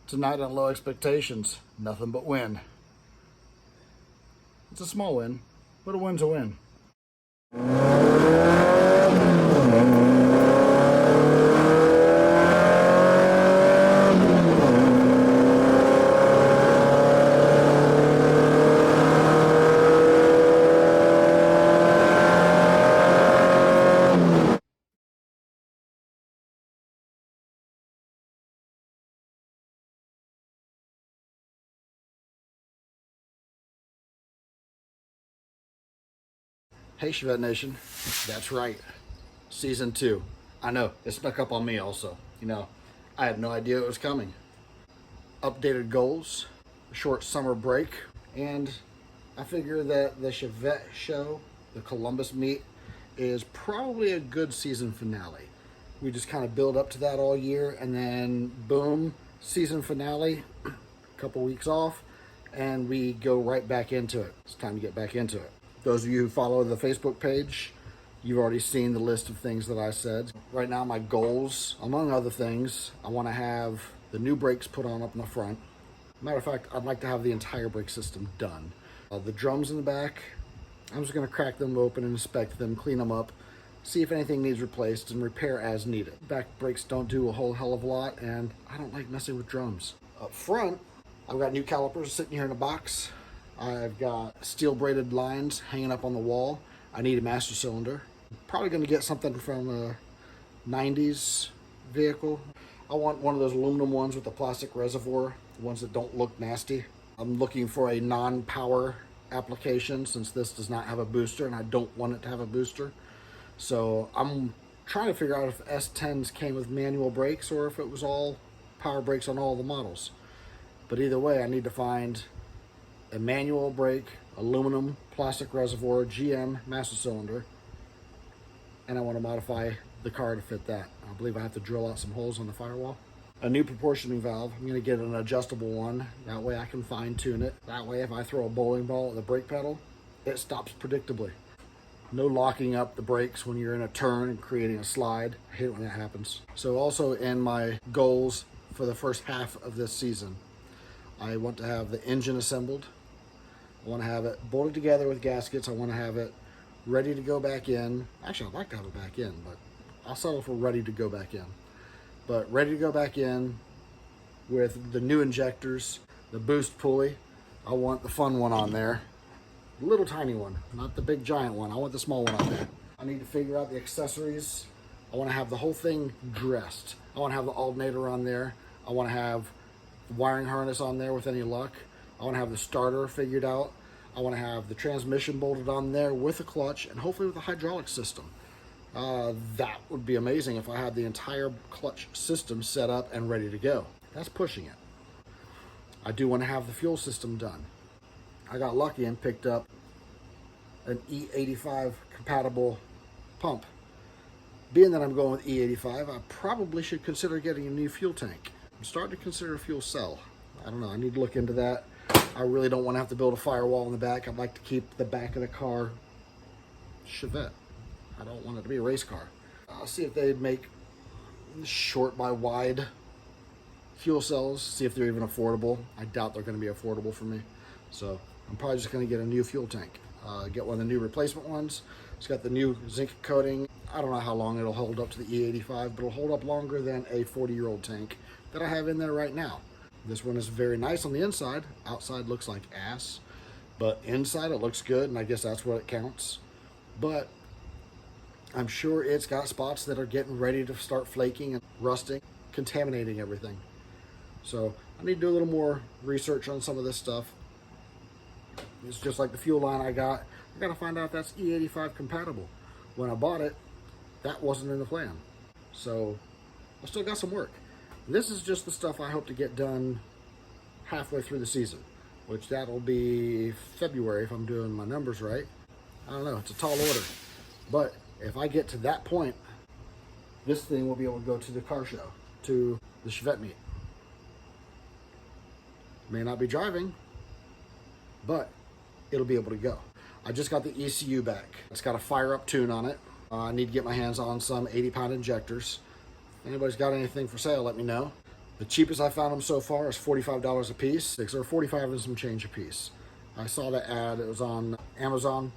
Tonight on Low Expectations, nothing but win. It's a small win, but a win's a win. Hey Chevette Nation, that's right, Season 2. I know, it snuck up on me also. You know, I had no idea it was coming. Updated goals, a short summer break, and I figure that the Chevette show, the Columbus meet, is probably a good season finale. We just kind of build up to that all year, and then boom, season finale, a couple weeks off, and we go right back into it. It's time to get back into it. Those of you who follow the Facebook page, you've already seen the list of things that I said. Right now, my goals, among other things, I want to have the new brakes put on up in the front. Matter of fact, I'd like to have the entire brake system done. The drums in the back, I'm just going to crack them open and inspect them, clean them up, see if anything needs replaced, and repair as needed. Back brakes don't do a whole hell of a lot, and I don't like messing with drums. Up front, I've got new calipers sitting here in a box. I've got steel braided lines hanging up on the wall. I need a master cylinder. Probably going to get something from a 90s vehicle. I want one of those aluminum ones with the plastic reservoir, the ones that don't look nasty. I'm looking for a non-power application since this does not have a booster and I don't want it to have a booster. So I'm trying to figure out if S10s came with manual brakes or if it was all power brakes on all the models. But either way, I need to find a manual brake, aluminum, plastic reservoir, GM, master cylinder, and I want to modify the car to fit that. I believe I have to drill out some holes on the firewall. A new proportioning valve. I'm going to get an adjustable one. That way I can fine tune it. That way if I throw a bowling ball at the brake pedal, it stops predictably. No locking up the brakes when you're in a turn and creating a slide. I hate it when that happens. So also in my goals for the first half of this season, I want to have the engine assembled. I want to have it bolted together with gaskets. I want to have it ready to go back in. Actually, I'd like to have it back in, but I'll settle for ready to go back in. But ready to go back in with the new injectors, the boost pulley. I want the fun one on there. The little tiny one, not the big giant one. I want the small one on there. I need to figure out the accessories. I want to have the whole thing dressed. I want to have the alternator on there. I want to have the wiring harness on there with any luck. I want to have the starter figured out. I want to have the transmission bolted on there with a clutch and hopefully with a hydraulic system. That would be amazing if I had the entire clutch system set up and ready to go. That's pushing it. I do want to have the fuel system done. I got lucky and picked up an E85 compatible pump. Being that I'm going with E85, I probably should consider getting a new fuel tank. I'm starting to consider a fuel cell. I don't know, I need to look into that. I really don't want to have to build a firewall in the back. I'd like to keep the back of the car Chevette. I don't want it to be a race car. I'll see if they'd make short by wide fuel cells, see if they're even affordable. I doubt they're going to be affordable for me. So I'm probably just going to get a new fuel tank. Get one of the new replacement ones. It's got the new zinc coating. I don't know how long it'll hold up to the E85, but it'll hold up longer than a 40-year-old tank that I have in there right now. This one is very nice on the inside. Outside looks like ass, but inside it looks good, and I guess that's what it counts. But I'm sure it's got spots that are getting ready to start flaking and rusting, contaminating everything. So I need to do a little more research on some of this stuff. It's just like the fuel line I got to find out if that's E85 compatible. When I bought it, that wasn't in the plan. So I still got some work. This is just the stuff I hope to get done halfway through the season, which that'll be February if I'm doing my numbers right. I don't know, it's a tall order. But if I get to that point, this thing will be able to go to the car show, to the Chevette meet. May not be driving, but it'll be able to go. I just got the ECU back. It's got a fire up tune on it. I need to get my hands on some 80-pound injectors. If anybody's got anything for sale, let me know. The cheapest I found them so far is $45 a piece, or 45 and some change a piece. I saw the ad, it was on Amazon.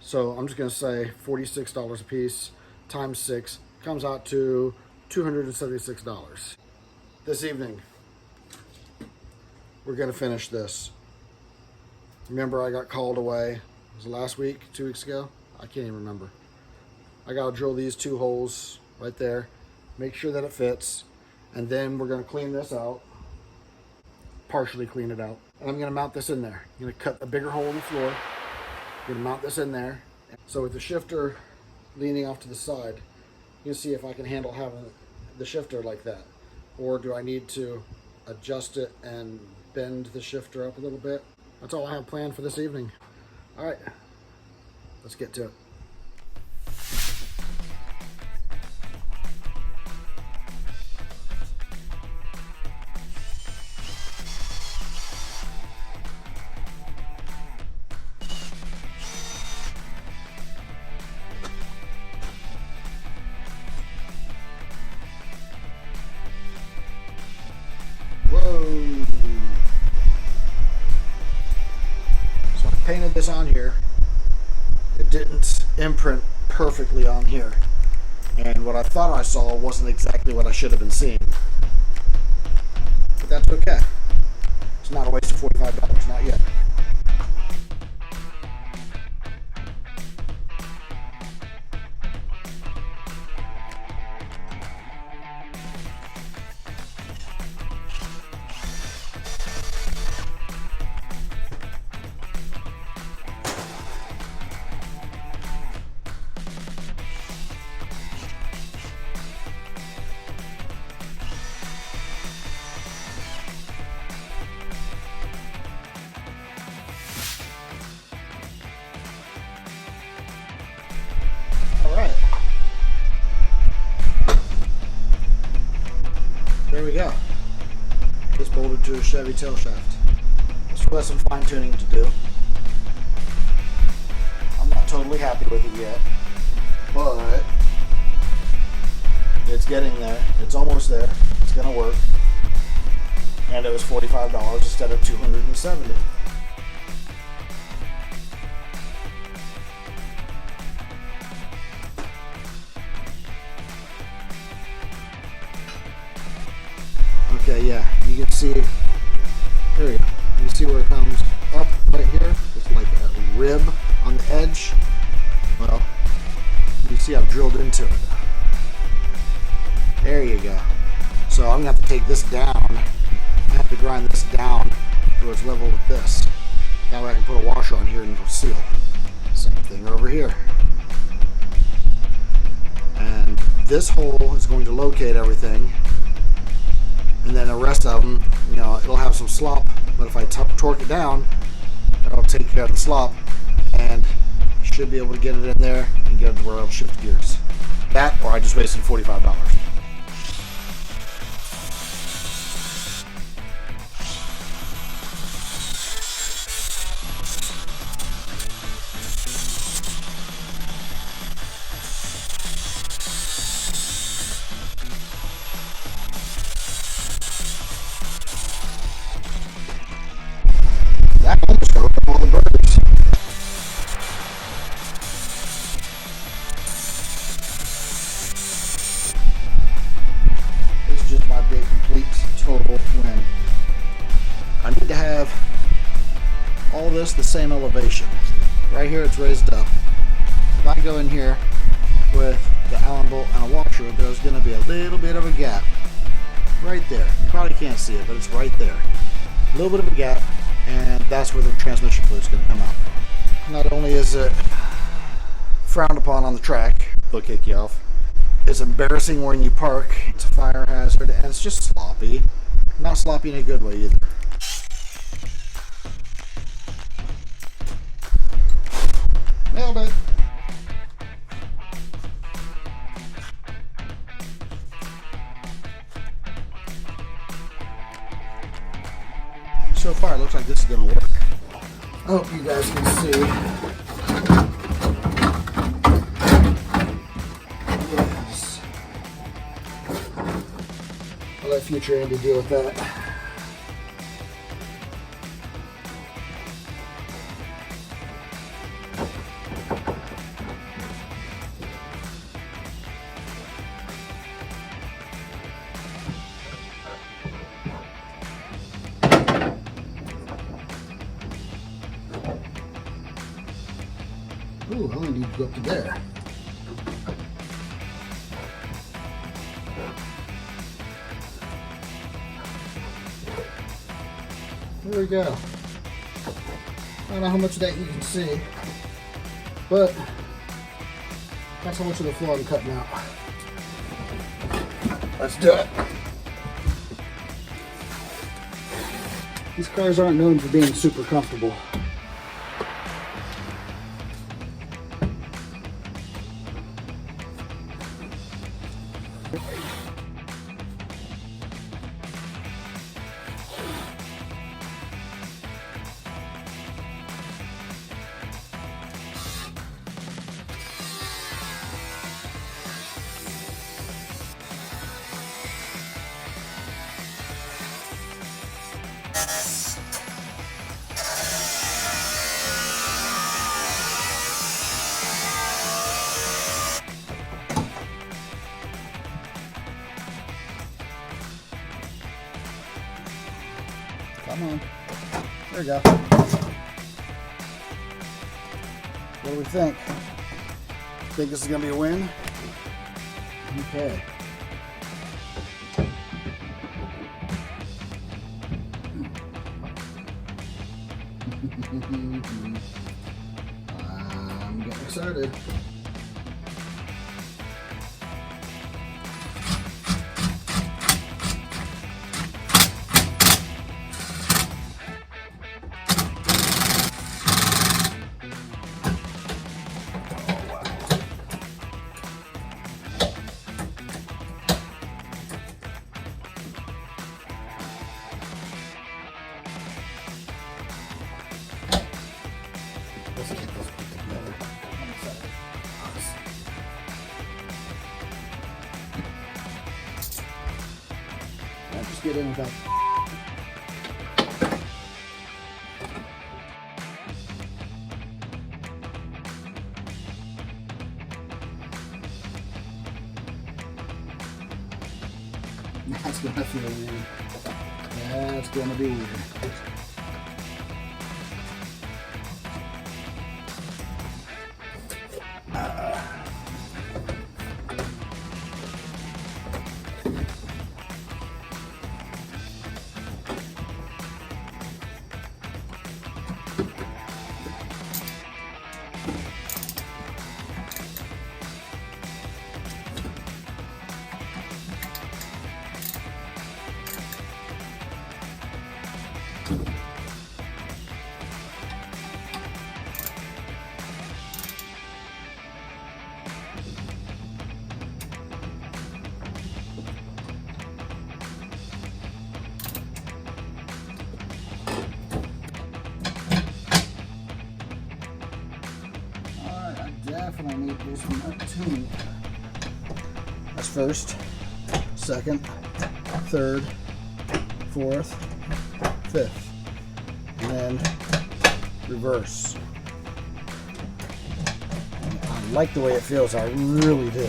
So I'm just gonna say $46 a piece times 6 comes out to $276. This evening, we're gonna finish this. Remember I got called away, was it last week, 2 weeks ago? I can't even remember. I gotta drill these 2 holes right there, make sure that it fits, and then we're gonna clean this out, partially clean it out. And I'm gonna mount this in there. I'm gonna cut a bigger hole in the floor, I'm gonna mount this in there. So with the shifter leaning off to the side, you can see if I can handle having the shifter like that. Or do I need to adjust it and bend the shifter up a little bit? That's all I have planned for this evening. All right, let's get to it. Whoa! So I painted this on here. It didn't imprint perfectly on here. And what I thought I saw wasn't exactly what I should have been seeing. But that's okay. It's not a waste of $45, not yet. Alright. There we go. It's bolted to a Chevy tail shaft. Still has some fine tuning to do. I'm not totally happy with it yet, but it's getting there. It's almost there. It's gonna work. And it was $45 instead of $270. Okay, yeah, you can see, here we go. You can see where it comes up right here. It's like a rib on the edge. Well, you can see I've drilled into it. There you go. So I'm gonna have to take this down. I have to grind this down so it's level with this. That way I can put a washer on here and it'll seal. Same thing over here. And this hole is going to locate everything. And then the rest of them, you know, it'll have some slop, but if I torque it down, it'll take care of the slop and should be able to get it in there and get it to where it'll shift gears. That, or I just wasted $45. That almost got rid of all the birds. This is just my big, complete, total win. I need to have all this the same elevation. Right here it's raised up. If I go in here with the Allen bolt and a washer, there's going to be a little bit of a gap. Right there. You probably can't see it, but it's right there. A little bit of a gap. And that's where the transmission fluid is going to come out from. Not only is it frowned upon on the track, they'll kick you off, it's embarrassing when you park, it's a fire hazard, and it's just sloppy. Not sloppy in a good way either. Nailed it! So far, it looks like this is going to work. I hope you guys can see. Yes. let future Andy deal with that. Ooh, I only need to go up to there. There we go. I don't know how much of that you can see, but that's how much of the floor I'm cutting out. Let's do it. These cars aren't known for being super comfortable. Come on. There we go. What do we think? Think this is going to be a win? Okay. I'm getting excited. Let's get this put together. I'm excited. I'll just get in with that. That's gonna feel weird. That's gonna be weird. Definitely need this one too. That's first, second, third, fourth, fifth, and then reverse. And I like the way it feels, I really do.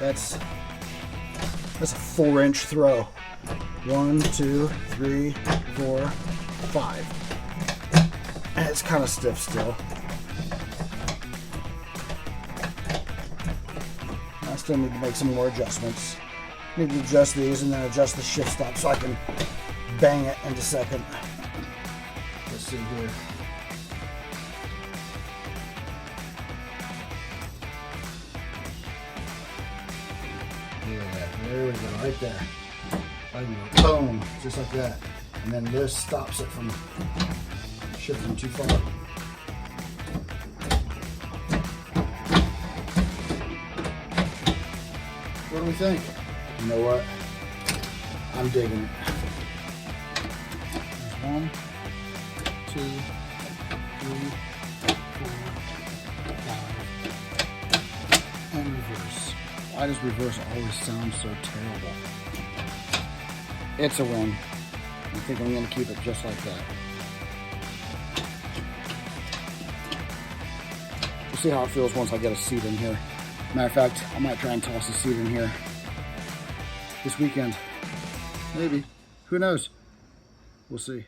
That's a 4-inch throw. 1, 2, 3, 4, 5. And it's kind of stiff still. I still need to make some more adjustments. Need to adjust these and then adjust the shift stop so I can bang it into second. Let's see here. Yeah, there we go, right there. Boom, just like that. And then this stops it from shifting too far. What do we think? You know what? I'm digging it. There's 1, 2, 3, 4, 5, and reverse. Why does reverse always sound so terrible? It's a win. I think I'm going to keep it just like that. We'll see how it feels once I get a seat in here. Matter of fact, I might try and toss a seat in here this weekend. Maybe. Who knows? We'll see.